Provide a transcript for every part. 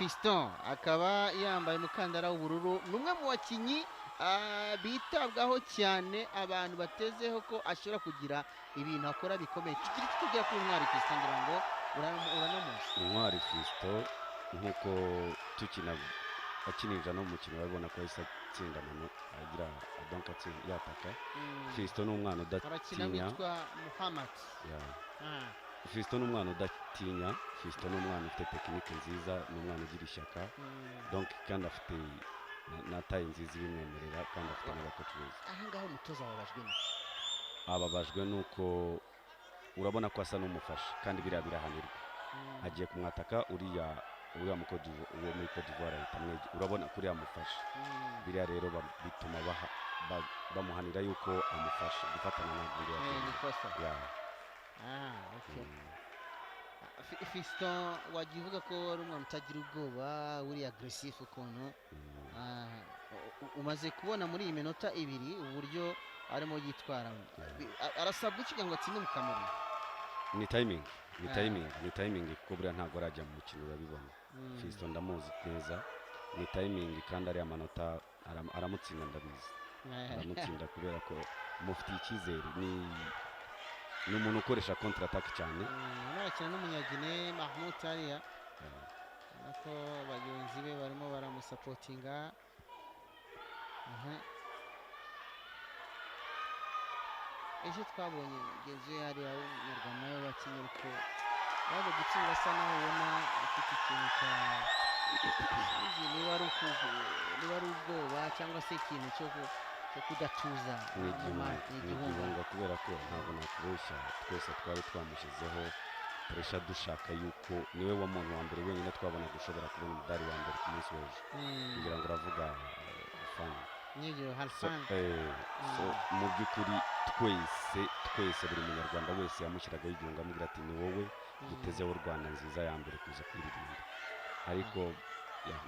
Fiston akaba yambaye umukandara w'ubururu numwe mu bakinyi bitabwaho cyane abantu batezeho ko ashobora kugira ibintu akora bikomeye kikiri kikubwira ko Ntwari Fiston ngira ngo uranamuzi. Ntwari Fiston nkuko tukina akinija no mukino babona ko yahise atsinda agira donc yataka. Fiston n'umwana udatinya witwa Mouhamat. Fiston n'umwana udatinya, Fiston n'umwana ufite tekinike nziza, n'umwana ugira ishyaka, donc kandi afite na tayi nziza ibimwemerera kandi afite n'abakoci beza. Aha ngaho umutoza ababajwe nuko urabona ko asa n'umufasha kandi birahanirwa. Agiye kumwataka uriya mukodi uwo muri Cote d'Ivoire urabona kuri yamufasha. Biriya rero bituma bamuhanira yuko amufasha gufatana na biriya. Okay. Fiston wagiye uvuga ko ari umwana utagira ubwoba uri aggressive ukuntu umaze kubona muri iyi minota ibiri uburyo arimo yitwara arasabwa iki ngo atsinde mu Cameroon? Ni timing kuko buriya ntabwo arajya mu mukino urabibona. Fiston ndamuzi neza, ni timing kandi ari amanota aramutsinda ndabizi. Aramutsinda kubera ko mufitiye icyizere, ni umuntu ukoresha contre attaque cyane. N'abakina n'umunyagine Mouhamat ariya nako bagenzi be barimo baramusapotinga. Ejo twabonye mugenzi we hariya w'umunyarwanda nawe bakinnye ariko baje gutsinda asa naho ubona afite ikintu cya niba ari ubwoba cyangwa se ikintu cyo kudatuza ni igihunga kubera ko ntabwo nakubeshya twese twari twamushyizeho pressure dushaka yuko niwe wa muntu wa mbere wenyine twabona gushobora kubona umudari wa mbere ku munsi w'ejo kugira ngo uravuga fani n'ibyo Halfan. Mu by'ukuri twese buri munyarwanda wese yamushyiragaho igihunga amubwira ati ni wowe dutezeho Rwanda nziza ya mbere kuza kwiririmba, ariko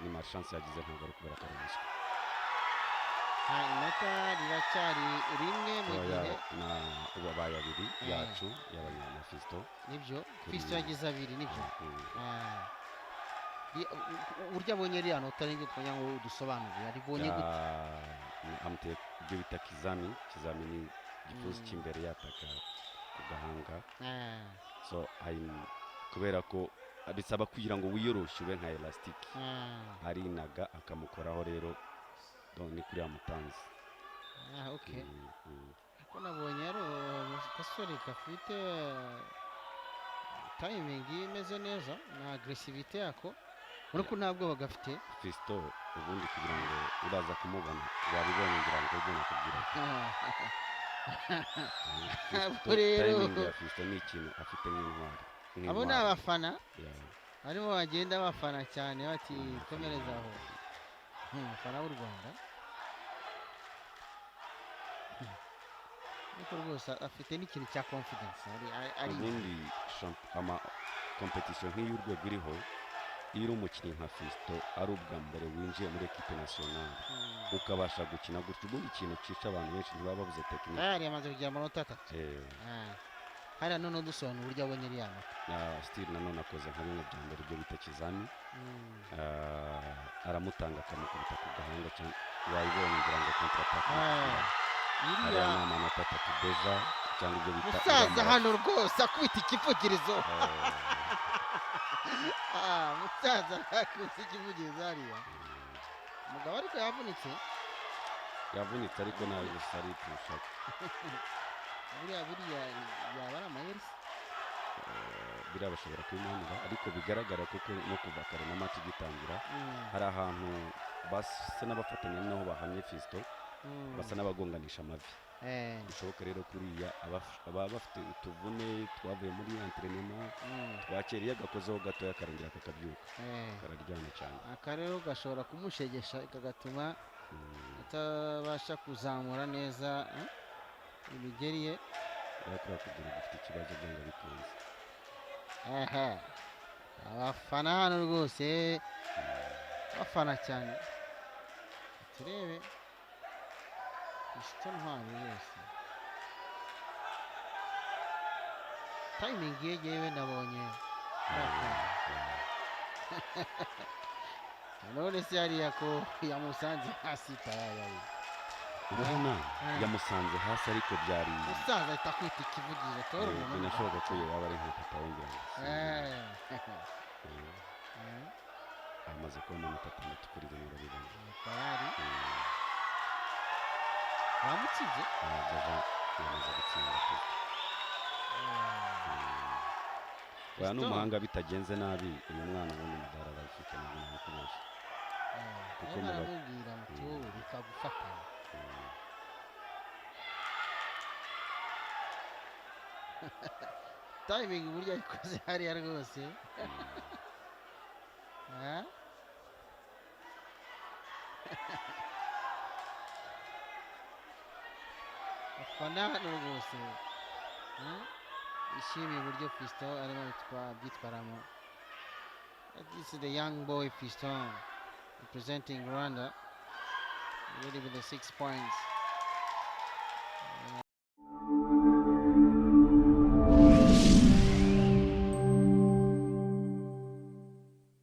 ni chance yagize ntabwo ari kubera akaruhuko. Inota riracyari rimwe mu gihe ubabaye abiri yacu y'abanyana Fiston. Nibyo Fiston yagize abiri nibyo. Urya abonye riya nota ringi twanya ngo udusobanurire aribonye gute? Amute ibyo bita kizami ni igipfusi cy'imbere yataka ku gahanga. So kubera ko bisaba kugira ngo wiyoroshye ube nka elastic, arinaga akamukoraho rero ni kuri amutanzi. Okay. Ko nabonye ari gasore gafite timing imeze neza na aggressivity yako, uriko ntabwo bagafite Fiston. Ubundi kugira ngo uraza kumubona wabibonye ngira ngo ubone kugira rero Fiston ni ikintu afite nk'intwari. Abo ni abafana arimo bagenda bafana cyane bati komereza aho umufana w'u Rwanda ariko rwose afite n'ikintu cya confidence ari ubundi competition nk'iy'urwego iriho iyo uri umukinnyi nka Fiston ari ubwa mbere winjiye muri equipe nationale ukabasha gukina gutyo, ubundi ikintu cyica abantu benshi ntibaba babuze tekinike. Yamaze kugira amanota 3 hariya none dusobanura uburyo abonye iriya nota. Still nanone akoze nka bimwe bya mbere ibyo bita kizami, aramutanga akamukubita ku gahanga cyangwa wayibonye ngira ngo contre attaque hariya ni amanota 3 deja cyangwa ibyo bita musaza hano rwose akubita ikivugirizo. Musaza akubita ikivugirizo hariya umugabo ariko yavunitse ariko nawe gusa ari tushaka buriya yaba ari amayeri biriya bashobora kubimuhanira, ariko bigaragara kuko no kuva kare na match igitangira hari ahantu basa n'abafatanya naho bahamye Fiston basa n'abagonganisha amavi. Bishoboka rero kuriya aba bafite utuvune twavuye muri entraînement twakeriye agakozeho gato yakarengera kakabyuka kararyana cyane. Aka rero gashobora kumushegesha kagatuma atabasha kuzamura neza imigeri ye. Yakora kugira gifite ikibazo byanga bikunze. Abafana hano rwose bafana cyane. Turebe Fiston Ntwari yose timing yewe nabonye none se hariya ko yamusanze hasi tayari urabona yamusanze hasi ariko byari musaza ahita kwita ikivugizo tora umuntu binashoboka ko yaba ari nka papa wongera ngo amaze kuba amanota 6 kuri 1 urabibona tayari bamutsinze yamaze gutsinda oya n'umuhanga bitagenze nabi uyu mwana ubundi umudara arayifite ntabwo nabikoresha kuko baramubwira muti wowe reka gufatanya timing uburyo ayikoze hariya rwose afana hano rwose ishimiye uburyo Fiston arimo byitwaramo. This is the young boy Fiston representing Rwanda, really with the 6 points.